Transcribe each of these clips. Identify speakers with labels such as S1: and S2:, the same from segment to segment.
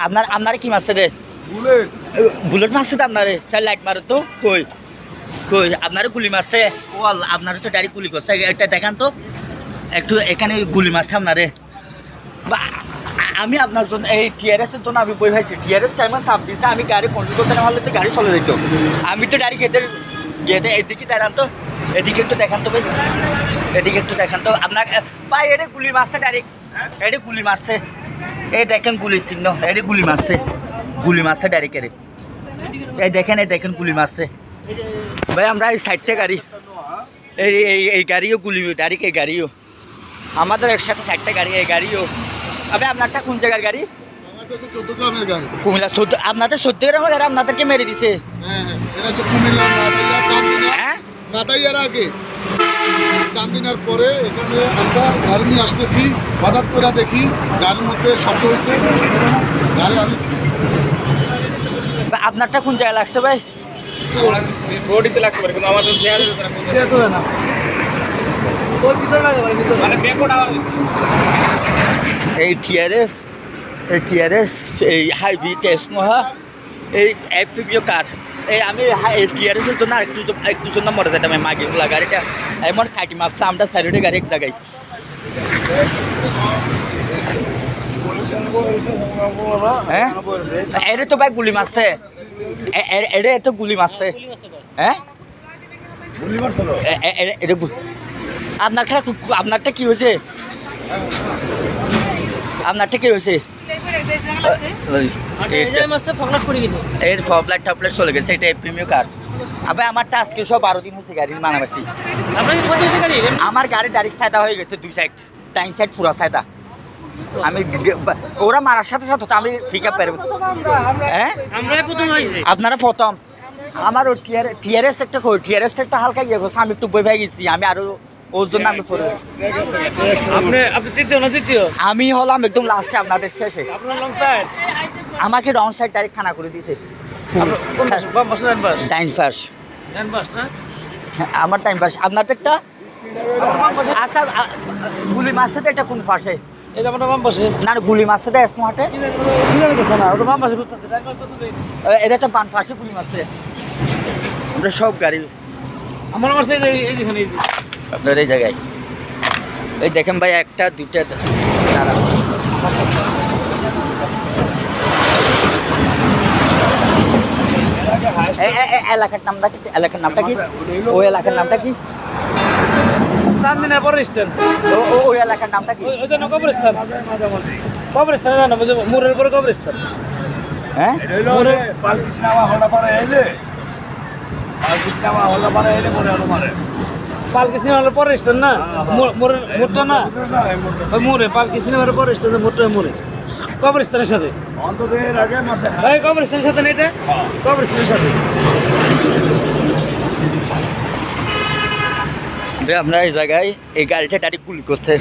S1: আপনার আপনার কি মারছে রে? বুলেট। বুলেট মারছে তো আপনারে? স্যার লাইট মারো তো। কই কই আপনারে গুলি মারছে? ও আল্লাহ, আপনারে তো ডাইরেক্ট গুলি করছে। একটা দেখান তো একটু, এখানে গুলি মারছে আপনারে। আমি আপনার জন্য এই টিআরএস এর জন্য আমি বই ভাইছি। টিআরএস টাইমে চাপ দিয়েছে, আমি গাড়ি কন্ট্রোল করতে না পারলে তো গাড়ি চলে যেত। আমি তো ডাইরেক্ট এদের গেটে এদিকে দেখান তো, এদিকে একটু দেখান তো ভাই, এদিকে একটু দেখান তো। আপনার ভাই এটা গুলি মারছে ডাইরেক্ট, এটা গুলি মারছে। এই দেখেন গুলির চিহ্ন, এটা গুলি মারছে, গুলি মারছে ডাইরেক্ট। এই দেখেন গুলি মারছে ভাই। আমরা এই সাইডটা গাড়ি, এই এই এই গাড়িও গুলি ডাইরেক্ট, এই গাড়িও আমাদের একসাথে সাইডটা গাড়ি, এই গাড়িও। আবে আপনারটা কোন জায়গার গাড়ি? কুমিল্লা। আপনাদের 14 গ্রামের গাড়ি আপনাদেরকে মেরে দিছে? হ্যাঁ,
S2: নাটাইয়ার আগে চান্দিনার পরে এখানে আমরা গাড়ি নিয়ে আসতেছি, হঠাৎ করে দেখি গাড়ির মধ্যে শব্দ হয়েছে। গাড়ি আমি
S1: আপনারটা কোন জায়গায় লাগছে ভাই?
S3: বডিতে লাগতে পারে, কিন্তু আমাদের না মানে ব্যাকওয়ার্ড আওয়াজ।
S1: এই টিআরএস, এই হাইভি টেস্ট মহা, এই এফপিও কার, এই আমি এই টিআরএসের জন্য একটু জন্য মরে যেতাম। মাগে গুলা গাড়িটা এমন কাটি মাপছে, আমরা সাইডে গাড়ি এক জায়গায়। হ্যাঁ, এটা তো ভাই গুলি মারছে, এটা তো গুলি মারছে। হ্যাঁ, আপনারটা কি হয়েছে? আপনারটা কি হয়েছে? এর ফ্লাইট টপলাইট চলে গেছে, এটা প্রিমিয়াম কার। আবার আমারটা আজকে সব 12 দিন হয়েছে গাড়ির মানাবাসি। আমার গাড়ি ডাইরেক্ট সাদা হয়ে গেছে, দুই সাইড, টাইম সাইড পুরো সাদা। আমি ওরা মারার সাথে সাথে তো আমি পিক আপ পারবো। হ্যাঁ, আপনারা প্রথম। আমার ও টিআরএস একটা হালকা ইয়ে করছে, আমি একটু বই ভাই গেছি। আমি আরো ওর জন্য আমি পড়ে আমি হলাম একদম লাস্টে, আপনাদের শেষে। আমাকে রং সাইড ডাইরেক্ট খানা করে দিয়েছে। টাইম পাস, আমার টাইম পাস। আপনাদেরটা আচ্ছা, গুলি মারছে তো এটা কোন পাশে? না, গুলি মারছে তো স্মার্টে, এটা তো বাম পাশে গুলি মারছে। আমরা সব গাড়ি
S3: আমার মারছে
S1: আপনার এই জায়গায়। এই দেখেন ভাই, একটা দুইটা এলাকার নামটা কি? এলাকার নামটা কি? ওই এলাকার নামটা কি?
S3: চান্দিনার পরে স্ট্যান্ড।
S1: ওই এলাকার নামটা কি?
S3: কবরস্থান। কবরস্থান জানো, মোড়ের পরে কবরস্থান।
S1: হ্যাঁ,
S3: পালকি সিনেমার পরে স্ট্যান্ড না, মোড়টা না, ওই মোড়ে পালকি সিনেমার পরে স্ট্যান্ড, মোড়টা মোড়ে কবরস্থানের সাথে। কবরস্থানের সাথে না, এটা কবরস্থানের সাথে।
S1: আমরা এই জায়গায় এই গাড়িটা ডাইরেক্ট গুলি করছে,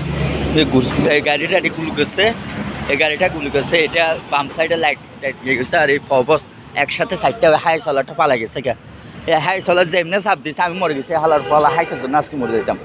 S1: এই গাড়িটা ডাইরেক্ট গুলি করছে, এই গাড়িটা গুলি করছে। এটা বাম সাইডে লাইট দিয়ে গেছে, আর এই ফবস একসাথে সাইডটা হাই চলারটা পালা গেছে। এই হাই চলার যেমনি চাপ দিচ্ছে, আমি মরে গেছি। হালার ফলা হাই চলতো না, আজকে মরে যেতাম।